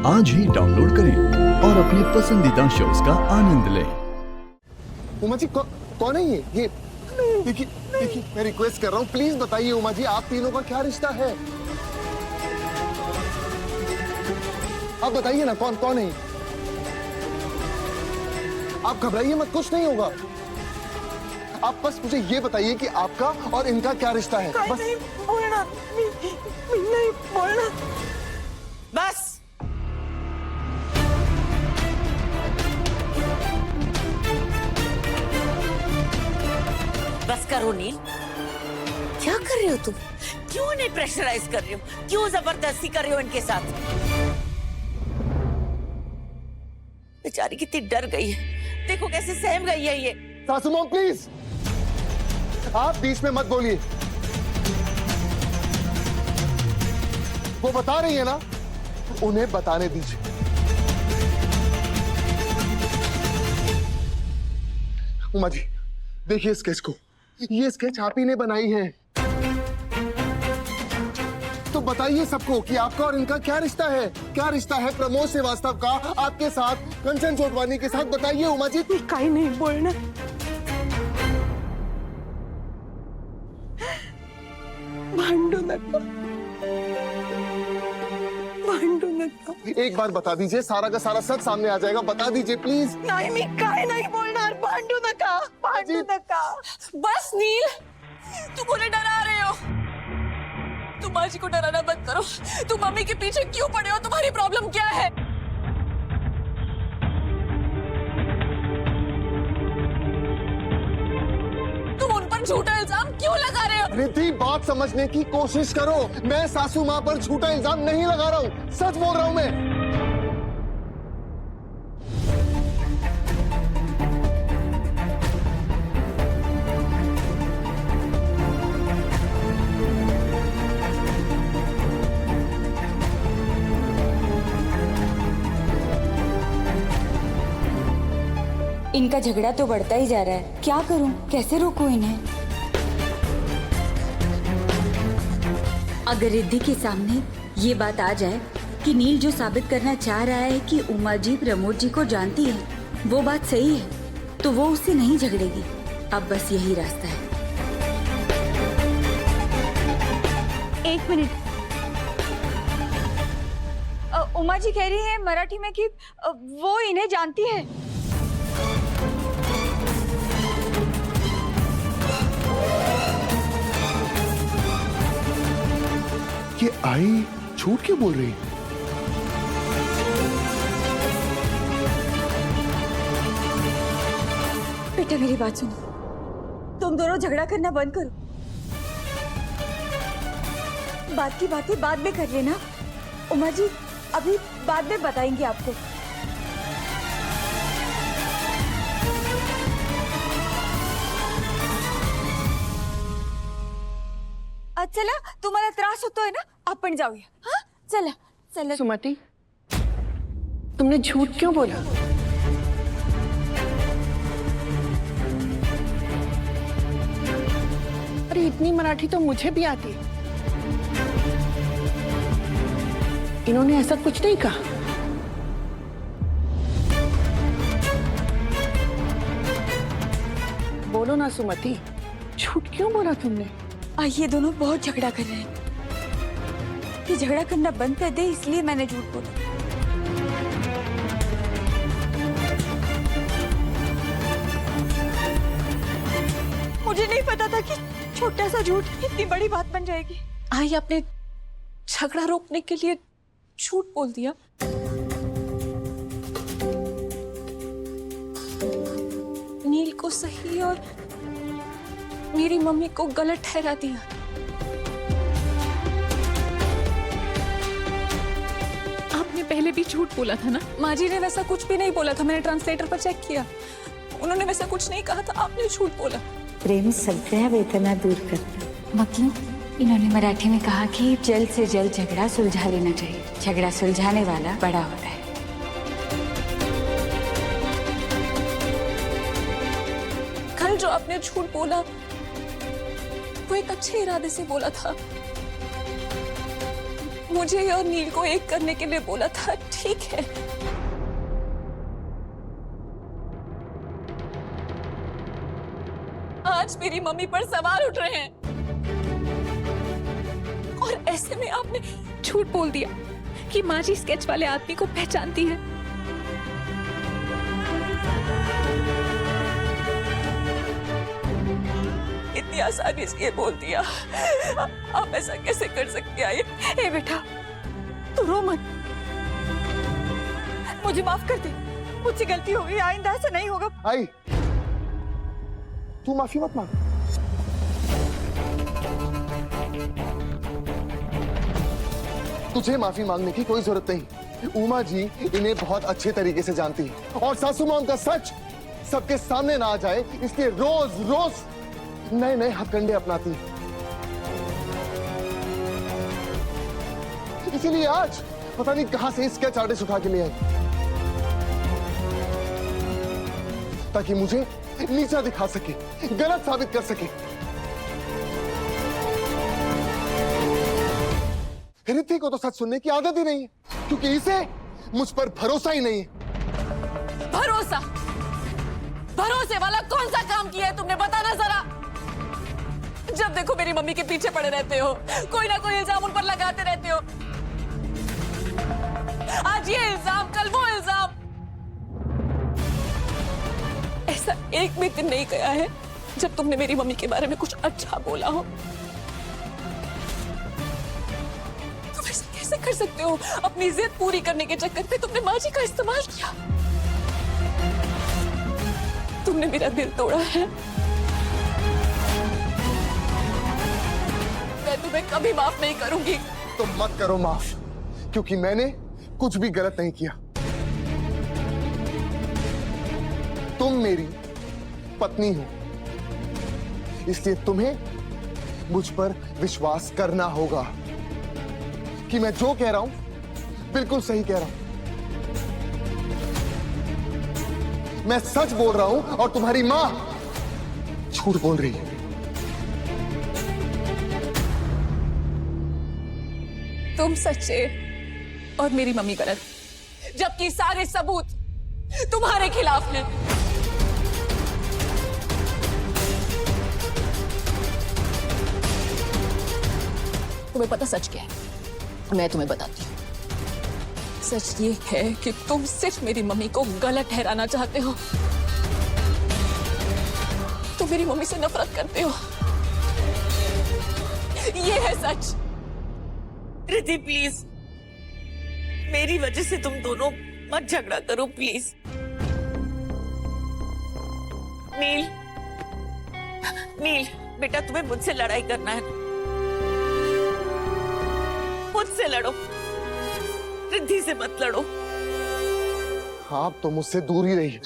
आज ही डाउनलोड करें और अपने पसंदीदा शोज का आनंद लें। उमा जी कौन है ये देखिए देखिए, मैं रिक्वेस्ट कर रहा हूँ, प्लीज बताइए उमा जी, आप तीनों का क्या रिश्ता है? आप बताइए ना, कौन कौन है? आप घबराइए मत, कुछ नहीं होगा। आप बस मुझे ये बताइए कि आपका और इनका क्या रिश्ता है। बस नहीं बोलना, नहीं बोलना। बस बस करो नील, क्या कर रहे हो तुम? क्यों नहीं प्रेशराइज कर रहे हो? क्यों जबरदस्ती कर रहे हो इनके साथ? बेचारी कितनी डर गई है, देखो कैसे सहम गई है ये। सासू मॉम प्लीज, आप बीच में मत बोलिए। वो बता रही है ना, उन्हें बताने दीजिए। उमा जी देखिए स्केच को, ये स्केच आप ही ने बनाई है, तो बताइए सबको कि आपका और इनका क्या रिश्ता है? क्या रिश्ता है प्रमोद श्रीवास्तव का आपके साथ, कंचन छोटवानी के साथ? बताइए उमा जी। कहीं नहीं बोलना। भांडू नका, भांडू नका। एक बार बता दीजिए, सारा का सारा सच सामने आ जाएगा, बता दीजिए प्लीज। नहीं मी काय नहीं बोलणार, भांडू नका, भांडू नका। बस नील, तुम उन्हें डरा रहे हो। तुम माँ जी को डराना बंद करो। तुम मम्मी के पीछे क्यों पड़े हो? तुम्हारी प्रॉब्लम क्या है? तुम उन पर झूठा इल्जाम क्यों लगा रहे हो? रिद्धि, बात समझने की कोशिश करो। मैं सासू माँ पर झूठा इल्जाम नहीं लगा रहा हूँ, सच बोल रहा हूँ मैं। इनका झगड़ा तो बढ़ता ही जा रहा है, क्या करूं, कैसे रोकूं इन्हें? अगर रिद्धि के सामने ये बात आ जाए कि नील जो साबित करना चाह रहा है कि उमा जी प्रमोद जी को जानती है, वो बात सही है, तो वो उससे नहीं झगड़ेगी। अब बस यही रास्ता है। एक मिनट, उमा जी कह रही है मराठी में कि वो इन्हें जानती है। ये आई झूठ क्यों बोल रही? बेटा मेरी बात सुनो, तुम दोनों झगड़ा करना बंद करो। बात की बातें बाद में कर लेना। उमा जी अभी बाद में बताएंगे आपको। चला, तुम्हाला त्रास होतोय ना, आपण जाऊया। हाँ चला चला। सुमति, तुमने झूठ क्यों बोला? अरे इतनी मराठी तो मुझे भी आती है। इन्होंने ऐसा कुछ नहीं कहा। बोलो ना सुमति, झूठ क्यों बोला तुमने? ये दोनों बहुत झगड़ा कर रहे हैं। ये झगड़ा करना बंद कर दे, इसलिए मैंने झूठ बोला। मुझे नहीं पता था कि छोटा सा झूठ इतनी बड़ी बात बन जाएगी। आई आपने झगड़ा रोकने के लिए झूठ बोल दिया। नील को सही और मेरी मम्मी को गलत ठहरा दिया। आपने पहले भी झूठ बोला था ना? माँ जी ने वैसा कुछ भी नहीं बोला था, मैंने ट्रांसलेटर पर चेक किया, उन्होंने वैसा कुछ नहीं कहा था, आपने झूठ बोला। प्रेम सगळ्या वेदना दूर करता। मतलब इन्होंने मराठी में कहा कि जल्द से जल्द झगड़ा सुलझा लेना चाहिए, झगड़ा सुलझाने वाला बड़ा होता है। कल जो आपने झूठ बोला वो एक अच्छे इरादे से बोला था। मुझे और नील को एक करने के लिए बोला था, ठीक है। आज मेरी मम्मी पर सवाल उठ रहे हैं और ऐसे में आपने झूठ बोल दिया कि माँ जी स्केच वाले आदमी को पहचानती है। इतनी आसानी से ये बोल दिया। आप ऐसा कैसे कर सकते हैं? ए बेटा, तू रो मत, मुझे माफ कर दे, मुझसे गलती हो गई, आइंदा ऐसा नहीं होगा। आई, तू माफी मत मांग। तुझे माफी मांगने की कोई जरूरत नहीं। उमा जी इन्हें बहुत अच्छे तरीके से जानती है और सासू मां उनका सच सबके सामने ना आ जाए इसलिए रोज रोज नए नए हथकंडे अपनाती है। इसीलिए आज पता नहीं कहां से स्केच आर्टिस्ट उठा के ले आई ताकि मुझे नीचा दिखा सके, गलत साबित कर सके। ऋतिक को तो सच सुनने की आदत ही नहीं है क्योंकि इसे मुझ पर भरोसा ही नहीं है। भरोसा? भरोसे वाला कौन सा काम किया है तुमने, बताना जरा। जब देखो मेरी मम्मी के पीछे पड़े रहते हो, कोई ना कोई इल्जाम उन पर लगाते रहते हो। आज ये इल्जाम, कल वो इल्जाम। ऐसा एक भी दिन नहीं गया है जब तुमने मेरी मम्मी के बारे में कुछ अच्छा बोला हो। तुम ऐसा कैसे कर सकते हो? अपनी जिद पूरी करने के चक्कर में तुमने माँ जी का इस्तेमाल किया। तुमने मेरा दिल तोड़ा है। मैं तुम्हें कभी माफ नहीं करूंगी। तो मत करो माफ क्योंकि मैंने कुछ भी गलत नहीं किया। तुम मेरी पत्नी हो इसलिए तुम्हें मुझ पर विश्वास करना होगा कि मैं जो कह रहा हूं बिल्कुल सही कह रहा हूं। मैं सच बोल रहा हूं और तुम्हारी मां झूठ बोल रही है। तुम सच्चे और मेरी मम्मी गलत, जबकि सारे सबूत तुम्हारे खिलाफ हैं। तुम्हें पता सच क्या है? मैं तुम्हें बताती हूँ। सच ये है कि तुम सिर्फ मेरी मम्मी को गलत ठहराना चाहते हो। तुम मेरी मम्मी से नफरत करते हो। ये है सच। रिद्धि प्लीज, मेरी वजह से तुम दोनों मत झगड़ा करो प्लीज। नील, नील बेटा, तुम्हें मुझसे लड़ाई करना है, मुझसे लड़ो, रिद्धि से मत लड़ो। आप तो मुझसे दूर ही रहिए।